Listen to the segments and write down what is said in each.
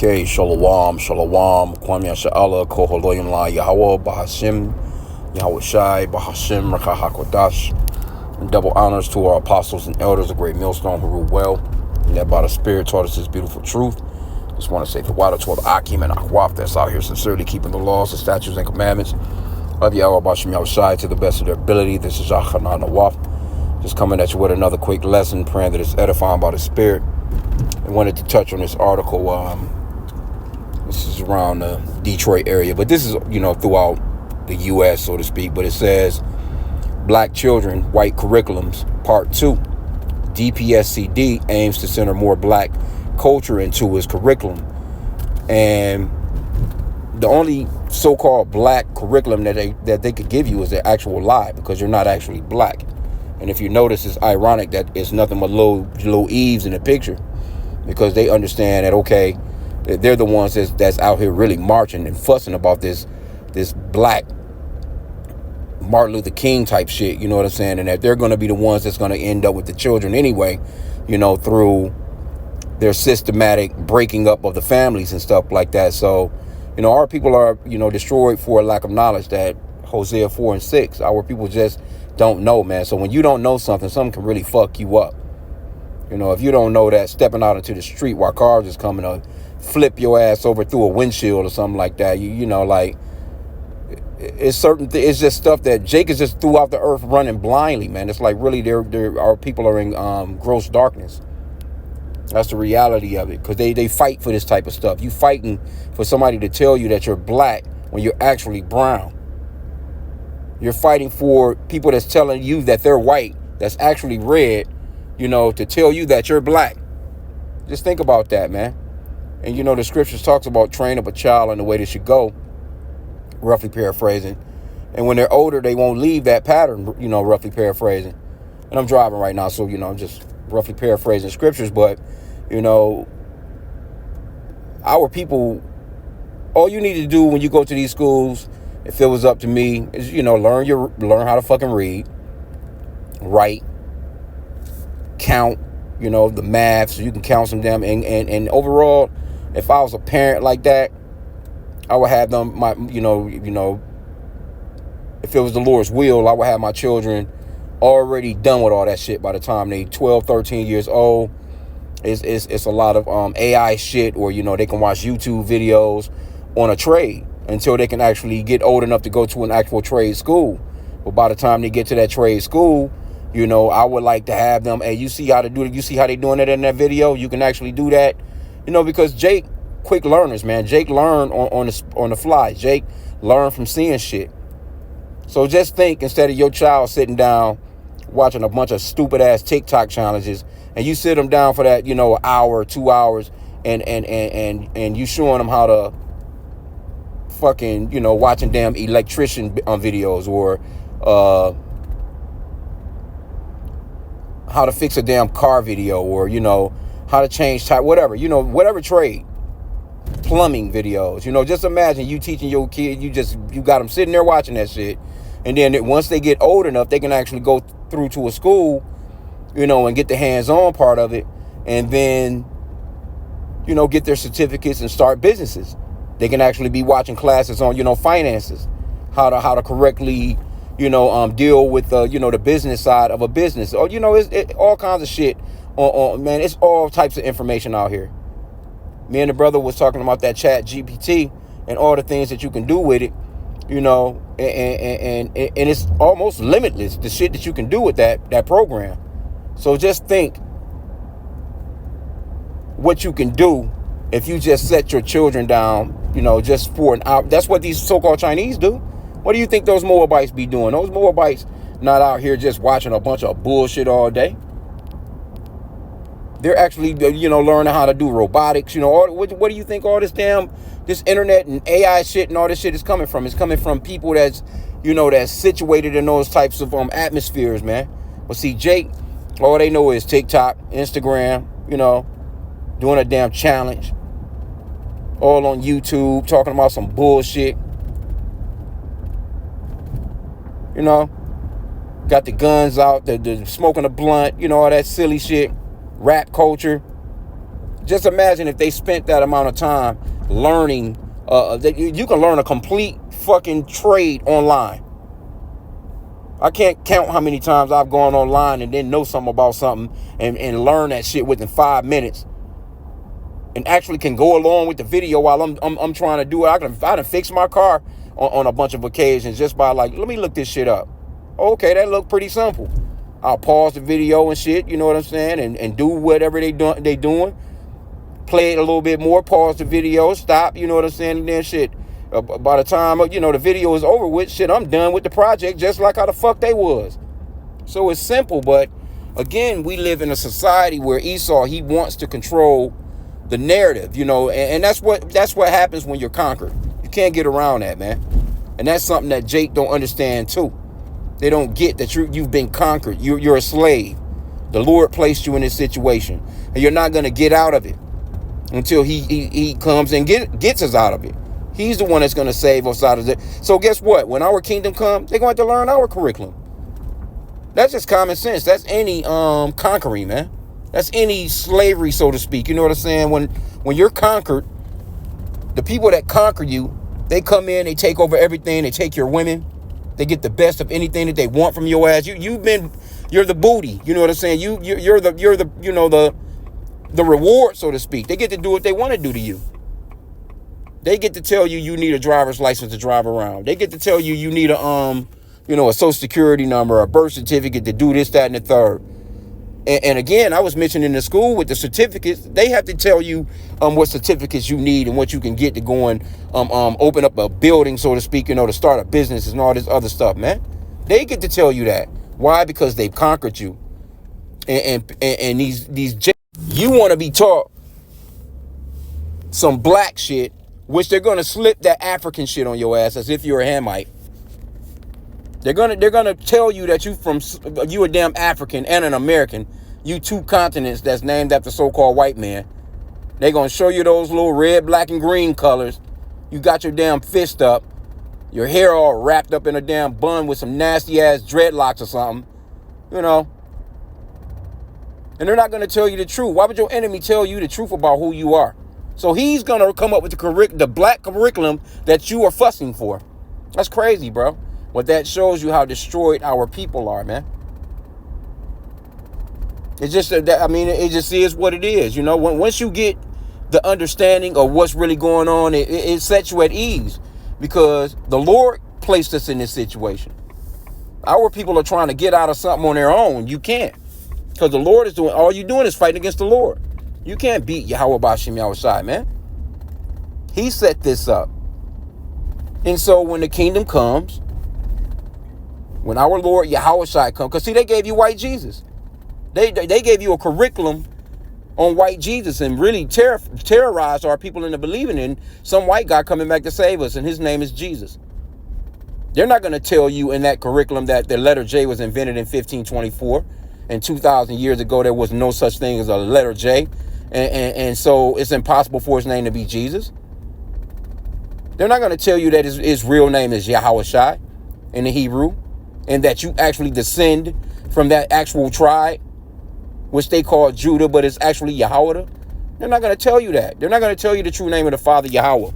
Okay, Shalom, Shalom, Kwame Sha'ala, Koholoyim La Yahweh, Bahashim, Yahweh Shai, Bahashim, Rakahakodash. And double honors to our apostles and elders, a great millstone who rule well, and that by the Spirit taught us this beautiful truth. Just want to say the water to all the H.I.M and Akwaf that's out here sincerely keeping the laws, the statutes, and commandments of Yahweh Bahashim Yahweh Shai to the best of their ability. This is Yachanan Nawaf. Just coming at you with another quick lesson, praying that it's edifying by the Spirit. I wanted to touch on this article. This is around the Detroit area, but this is, throughout the U.S., so to speak. But it says, Black Children, White Curriculums, Part 2. DPSCD aims to center more black culture into its curriculum. And the only so-called black curriculum that they could give you is the actual lie, because you're not actually black. And if you notice, it's ironic that it's nothing but little Eves in the picture, because they understand that, okay, they're the ones that's out here really marching and fussing about this black Martin Luther King type shit, you know what I'm saying? And that they're going to be the ones that's going to end up with the children anyway, through their systematic breaking up of the families and stuff like that. So, our people are, destroyed for a lack of knowledge. That Hosea 4 and 6, our people just don't know, man. So when you don't know something can really fuck you up. If you don't know that stepping out into the street while cars is coming to flip your ass over through a windshield or something like that, it's just stuff that Jake is just throughout the earth running blindly, man. It's like really our people are in gross darkness. That's the reality of it, because they fight for this type of stuff. You fighting for somebody to tell you that you're black when you're actually brown. You're fighting for people that's telling you that they're white, that's actually red, to tell you that you're black. Just think about that, man. And, the scriptures talks about train up a child in the way they should go, roughly paraphrasing. And when they're older, they won't leave that pattern, roughly paraphrasing. And I'm driving right now, so, I'm just roughly paraphrasing scriptures. But, our people, all you need to do when you go to these schools, if it was up to me, is, learn how to fucking read, write, count, the math, so you can count some damn. And overall, if I was a parent like that, I would have them, if it was the Lord's will, I would have my children already done with all that shit by the time they 12, 13 years old. It's a lot of AI shit, or, they can watch YouTube videos on a trade until they can actually get old enough to go to an actual trade school. But by the time they get to that trade school, I would like to have them, hey, you see how to do it? You see how they doing it in that video? You can actually do that, because Jake, quick learners, man. Jake learn on the fly. Jake learn from seeing shit. So just think, instead of your child sitting down watching a bunch of stupid ass TikTok challenges, and you sit them down for that, an hour, 2 hours, and you showing them how to fucking, watching damn electrician videos, or how to fix a damn car video, or, how to change tire, whatever, whatever trade, plumbing videos, just imagine you teaching your kid, you got them sitting there watching that shit. And then once they get old enough, they can actually go through to a school, and get the hands-on part of it. And then, get their certificates and start businesses. They can actually be watching classes on, finances, how to correctly, deal with, the business side of a business. Or, it's all kinds of shit man, it's all types of information out here. Me and the brother was talking about that Chat GPT and all the things that you can do with it, and it's almost limitless, the shit that you can do with that program. So just think what you can do if you just set your children down, just for an hour. That's what these so-called Chinese do. What do you think those Moabites be doing? Those Moabites not out here just watching a bunch of bullshit all day. They're actually, learning how to do robotics. What do you think all this internet and AI shit and all this shit is coming from? It's coming from people that's situated in those types of atmospheres, man. But see, Jake, all they know is TikTok, Instagram, doing a damn challenge, all on YouTube, talking about some bullshit. Got the guns out, the smoking a blunt, all that silly shit, rap culture. Just imagine if they spent that amount of time learning. You can learn a complete fucking trade online. I can't count how many times I've gone online and then know something about something and learn that shit within 5 minutes, and actually can go along with the video while I'm trying to do it. I done fix my car on a bunch of occasions just by like, let me look this shit up. Okay, that looked pretty simple. I'll pause the video and shit, you know what I'm saying, and do whatever they doing. Play it a little bit more, pause the video, stop, you know what I'm saying, and then shit. By the time, you know, the video is over with, shit, I'm done with the project just like how the fuck they was. So it's simple, but again, we live in a society where Esau, he wants to control the narrative, you know, and that's what happens when you're conquered. You can't get around that, man. And that's something that Jake don't understand too. They don't get that you've been conquered. You're a slave. The Lord placed you in this situation, and you're not going to get out of it until he comes and gets us out of it. He's the one that's going to save us out of it. So guess what? When our kingdom comes, they're going to have to learn our curriculum. That's just common sense. That's any conquering, man. That's any slavery, so to speak. You know what I'm saying? When you're conquered, the people that conquer you, they come in, they take over everything, they take your women, they get the best of anything that they want from your ass. You're the booty. You know what I'm saying? You're the you know, the reward, so to speak. They get to do what they want to do to you. They get to tell you need a driver's license to drive around. They get to tell you need a you know, a social security number, a birth certificate to do this, that, and the third. And again, I was mentioning in school with the certificates, they have to tell you what certificates you need and what you can get to go and open up a building, so to speak, you know, to start a business and all this other stuff, man. They get to tell you that. Why? Because they've conquered you. And these you want to be taught some black shit, which they're going to slip that African shit on your ass as if you're a Hamite. They're gonna tell you that you a damn African and an American. You two continents that's named after so-called white man. They're gonna show you those little red, black, and green colors. You got your damn fist up, your hair all wrapped up in a damn bun with some nasty ass dreadlocks or something, you know. And they're not gonna tell you the truth. Why would your enemy tell you the truth about who you are? So he's gonna come up with the black curriculum that you are fussing for. That's crazy, bro. But that shows you how destroyed our people are, man. It's just that, I mean, it just is what it is. You know, once you get the understanding of what's really going on, it sets you at ease, because the Lord placed us in this situation. Our people are trying to get out of something on their own. You can't, because the Lord is doing, all you're doing is fighting against the Lord. You can't beat Yahweh Bashim Yahushai, man. He set this up. And so when the kingdom comes, when our Lord Yahushai comes, because see, they gave you white Jesus. They gave you a curriculum on white Jesus and really terrorized our people into believing in some white guy coming back to save us, and his name is Jesus. They're not going to tell you in that curriculum that the letter J was invented in 1524, and 2,000 years ago there was no such thing as a letter J, and so it's impossible for his name to be Jesus. They're not going to tell you that his real name is Yahushai in the Hebrew, and that you actually descend from that actual tribe, which they call Judah, but it's actually Yahweh. They're not going to tell you that. They're not going to tell you the true name of the Father, Yahweh.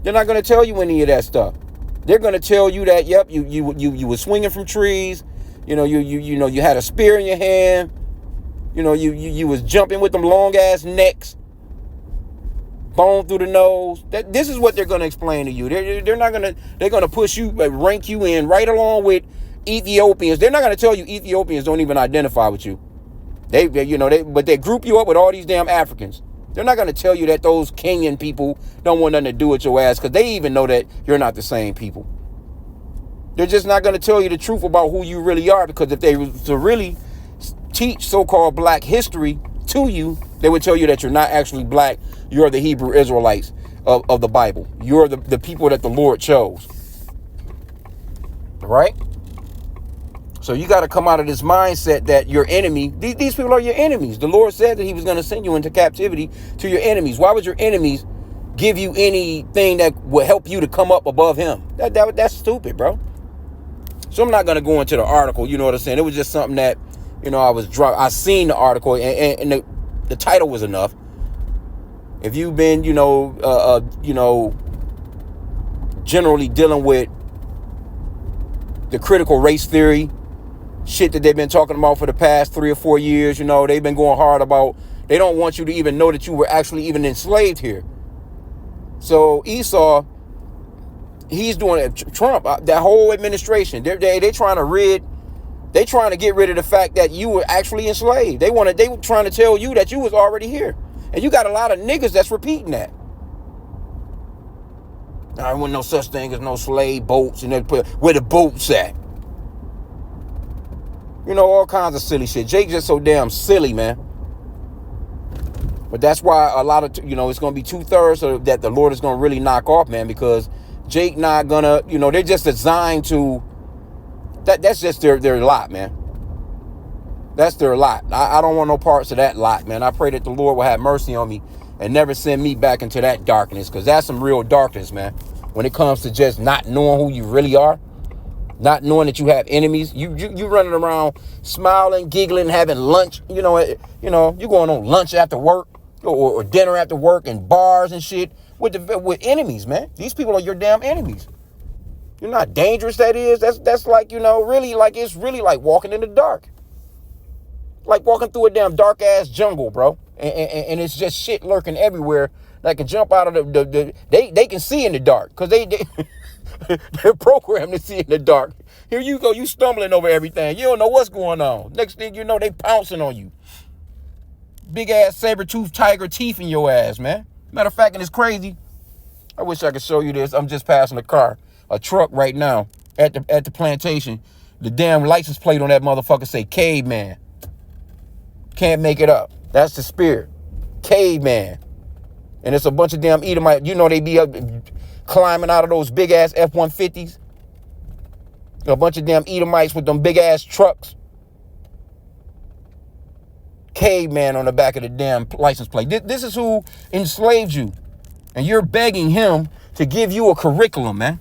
They're not going to tell you any of that stuff. They're going to tell you that, yep, you were swinging from trees. You know, you had a spear in your hand. You know, you was jumping with them long ass necks, bone through the nose. This is what they're going to explain to you. They're going to push you, rank you in right along with Ethiopians. They're not going to tell you Ethiopians don't even identify with you. But they group you up with all these damn Africans. They're not going to tell you that those Kenyan people don't want nothing to do with your ass, because they even know that you're not the same people. They're just not going to tell you the truth about who you really are, because if they were to really teach so-called black history to you, they would tell you that you're not actually black. You're the Hebrew Israelites of the Bible. You're the people that the Lord chose. Right? So you got to come out of this mindset that your enemy, these people are your enemies. The Lord said that he was going to send you into captivity to your enemies. Why would your enemies give you anything that will help you to come up above him? That's stupid, bro. So I'm not going to go into the article, you know what I'm saying? It was just something that I was drunk. I seen the article, and the title was enough. If you've been, generally dealing with the critical race theory shit that they've been talking about for the past 3 or 4 years, they've been going hard about, they don't want you to even know that you were actually even enslaved here. So Esau, he's doing it. Trump, that whole administration, they trying to get rid of the fact that you were actually enslaved. They were trying to tell you that you was already here. And you got a lot of niggas that's repeating that. There wasn't no such thing as no slave boats, and where the boats at? All kinds of silly shit. Jake just so damn silly, man. But that's why a lot of, it's going to be 2/3 that the Lord is going to really knock off, man, because Jake not going to, they're just designed to, that's just their lot, man. That's their lot. I don't want no parts of that lot, man. I pray that the Lord will have mercy on me and never send me back into that darkness, because that's some real darkness, man. When it comes to just not knowing who you really are, not knowing that you have enemies, you running around smiling, giggling, having lunch, you going on lunch after work or dinner after work and bars and shit with enemies, man. These people are your damn enemies. You know how dangerous that is? That's like, really, like, it's really like walking in the dark. Like walking through a damn dark ass jungle, bro. And it's just shit lurking everywhere that can jump out of they can see in the dark, because they're programmed to see in the dark. Here you go, you stumbling over everything. You don't know what's going on. Next thing you know, they pouncing on you. Big ass saber-toothed tiger teeth in your ass, man. Matter of fact, and it's crazy. I wish I could show you this. I'm just passing a truck right now at the plantation. The damn license plate on that motherfucker say caveman. Can't make it up. That's the spirit. Caveman. And it's a bunch of damn Edomite. They be up climbing out of those big ass F-150s. A bunch of damn Edomites with them big ass trucks. Caveman on the back of the damn license plate. This is who enslaved you. And you're begging him to give you a curriculum, man.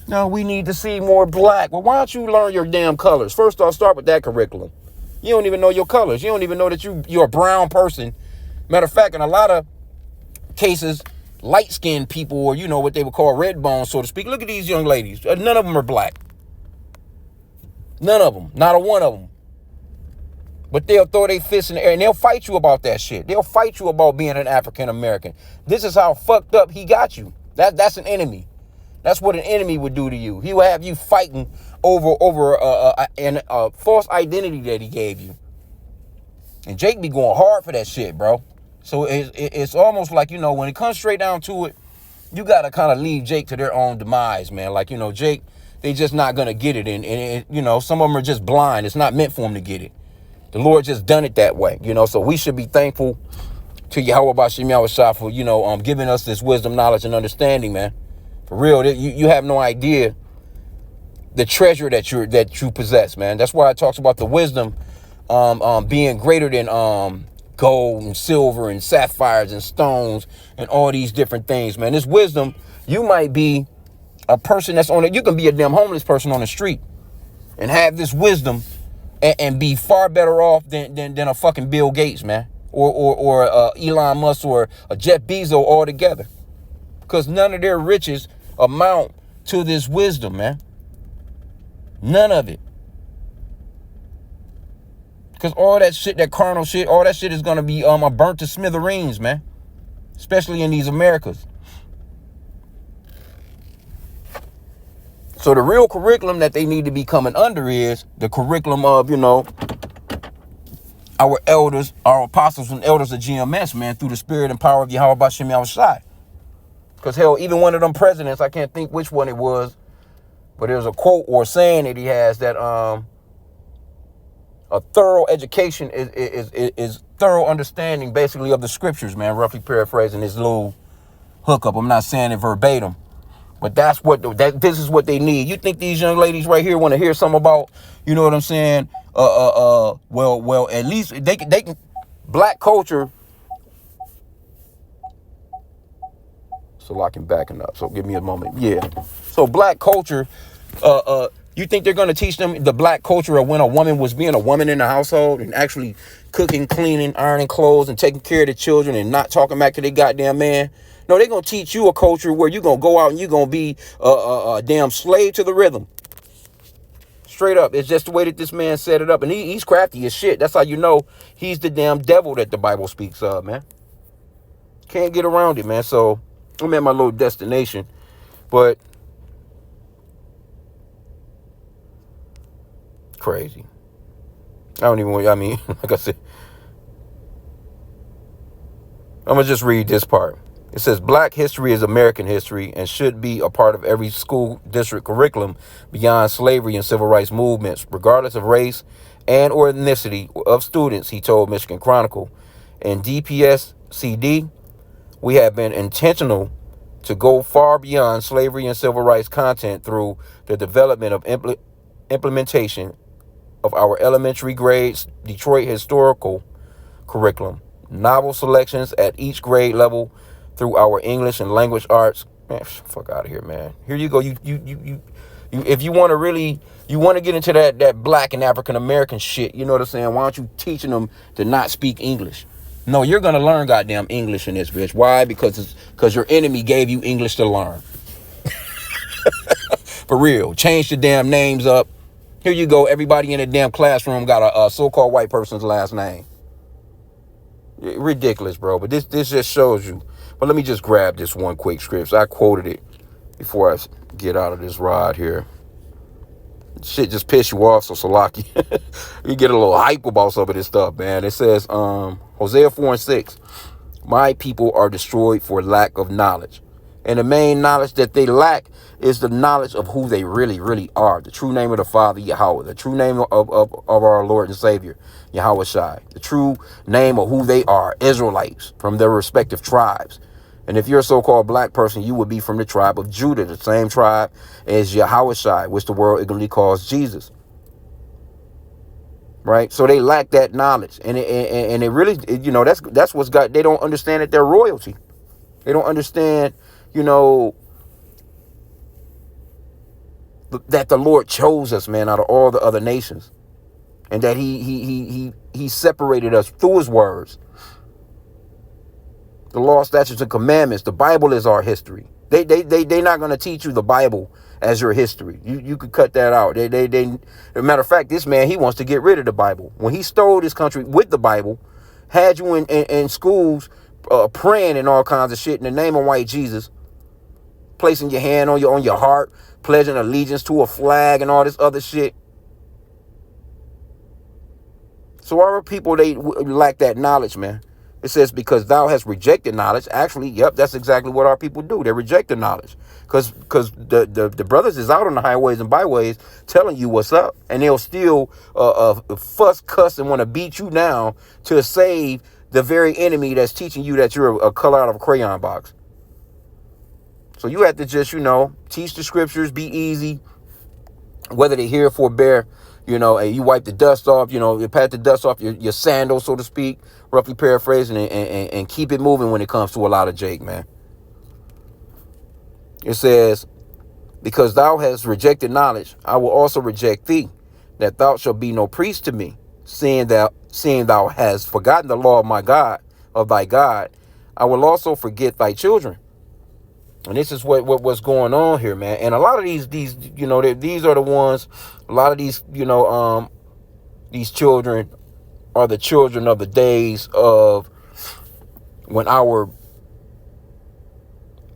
No, we need to see more black. Well, why don't you learn your damn colors? First off, start with that curriculum. You don't even know your colors. You don't even know that you're a brown person. Matter of fact, in a lot of cases, light-skinned people, or what they would call red bones, so to speak. Look at these young ladies. None of them are black. None of them. Not a one of them. But they'll throw their fists in the air and they'll fight you about that shit. They'll fight you about being an African American. This is how fucked up he got you. That's an enemy. That's what an enemy would do to you. He will have you fighting over a false identity that he gave you. And Jake be going hard for that shit, bro. So it's almost like, when it comes straight down to it, you got to kind of leave Jake to their own demise, man. Like, Jake, they just not going to get it. And some of them are just blind. It's not meant for them to get it. The Lord just done it that way, So we should be thankful to Yahweh B'Shem Yahushua for, giving us this wisdom, knowledge, and understanding, man. For real, you have no idea the treasure that you possess, man. That's why it talks about the wisdom being greater than gold and silver and sapphires and stones and all these different things, man. This wisdom, you might be a person that's on it. You can be a damn homeless person on the street and have this wisdom and be far better off than a fucking Bill Gates, man, or Elon Musk or a Jeff Bezos altogether. Because none of their riches amount to this wisdom, man. None of it. Because all that shit, that carnal shit, all that shit is going to be burnt to smithereens, man. Especially in these Americas. So the real curriculum that they need to be coming under is the curriculum of, our elders, our apostles and elders of GMS, man, through the spirit and power of Yahweh B'Shem Yahushua. Because hell, even one of them presidents, I can't think which one it was, but there's a quote or saying that he has that a thorough education is thorough understanding, basically, of the scriptures, man. Roughly paraphrasing this little hookup. I'm not saying it verbatim, but this is what they need. You think these young ladies right here want to hear something about, you know what I'm saying? Well, at least they can black culture. So I can backing up. So give me a moment. Yeah. So black culture, You think they're going to teach them the black culture of when a woman was being a woman in the household and actually cooking, cleaning, ironing clothes and taking care of the children and not talking back to their goddamn man? No, they're going to teach you a culture where you're going to go out and you're going to be a damn slave to the rhythm. Straight up. It's just the way that this man set it up. And he's crafty as shit. That's how you know he's the damn devil that the Bible speaks of, man. Can't get around it, man. So I'm at my little destination. But crazy. Like I said, I'm going to just read this part. It says, Black history is American history and should be a part of every school district curriculum beyond slavery and civil rights movements, regardless of race and or ethnicity of students, he told Michigan Chronicle. In DPSCD, we have been intentional to go far beyond slavery and civil rights content through the development of implementation of our elementary grades Detroit historical curriculum, novel selections at each grade level through our English and language arts. Man, fuck out of here, man. Here you go. You if you want to really, you want to get into that black and African American shit, you know what I'm saying? Why aren't you teaching them to not speak English? No, you're going to learn goddamn English in this bitch. Why? Because your enemy gave you English to learn. For real. Change the damn names up. Here you go. Everybody in the damn classroom got a so-called white person's last name. Ridiculous, bro. But this just shows you. But let me just grab this one quick script. So I quoted it before I get out of this ride here. Shit just piss you off, so Salaki. You get a little hype about some of this stuff, man. It says, Hosea 4:6, my people are destroyed for lack of knowledge. And the main knowledge that they lack is the knowledge of who they really, really are. The true name of the Father, Yahweh. The true name of our Lord and Savior, Yahweh Shai. The true name of who they are, Israelites, from their respective tribes. And if you're a so-called black person, you would be from the tribe of Judah, the same tribe as Yahweh Shai, which the world ignorantly calls Jesus. Right? So they lack that knowledge. And it really, you know, that's what's got, they don't understand that they're royalty. They don't understand, you know, that the Lord chose us, man, out of all the other nations. And that he separated us through his words. The law, statutes, and commandments. The Bible is our history. They're not going to teach you the Bible as your history. You could cut that out. As a matter of fact, this man, he wants to get rid of the Bible. When he stole this country with the Bible, had you in schools praying and all kinds of shit in the name of white Jesus, placing your hand on your heart, pledging allegiance to a flag and all this other shit. So our people, they lack that knowledge, man. It says, because thou hast rejected knowledge. Actually, yep, that's exactly what our people do. They reject the knowledge. Because the brothers is out on the highways and byways telling you what's up. And they'll still fuss, cuss, and want to beat you down to save the very enemy that's teaching you that you're a color out of a crayon box. So you have to just, you know, teach the scriptures, be easy. Whether they hear, forbear, you know, and you wipe the dust off, you know, you pat the dust off your sandals, so to speak, roughly paraphrasing, and keep it moving when it comes to a lot of Jake, man. It says, because thou hast rejected knowledge, I will also reject thee, that thou shalt be no priest to me, seeing thou hast forgotten the law of my God, of thy God, I will also forget thy children. And this is what's going on here, man. And a lot of these you know, these are the ones, a lot of these, you know, these children are the children of the days of when our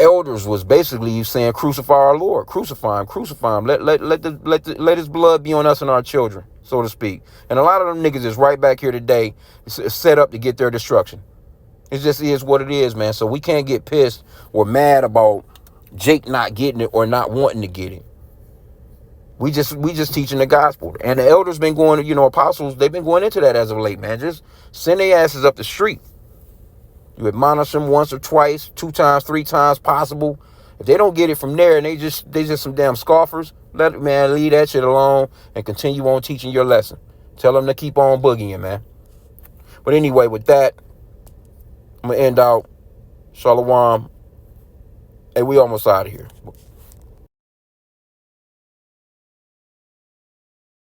elders was basically saying, crucify our Lord, crucify him. Let his blood be on us and our children, so to speak. And a lot of them niggas is right back here today, set up to get their destruction. It just is what it is, man. So we can't get pissed or mad about Jake not getting it or not wanting to get it. We just teaching the gospel. And the elders been going, you know, apostles, they've been going into that as of late, man. Just send their asses up the street. You admonish them once or twice, 2 times, 3 times possible. If they don't get it from there and they just some damn scoffers, leave that shit alone and continue on teaching your lesson. Tell them to keep on boogieing, man. But anyway, with that, I'm going to end out. Shalom. Hey, we almost out of here.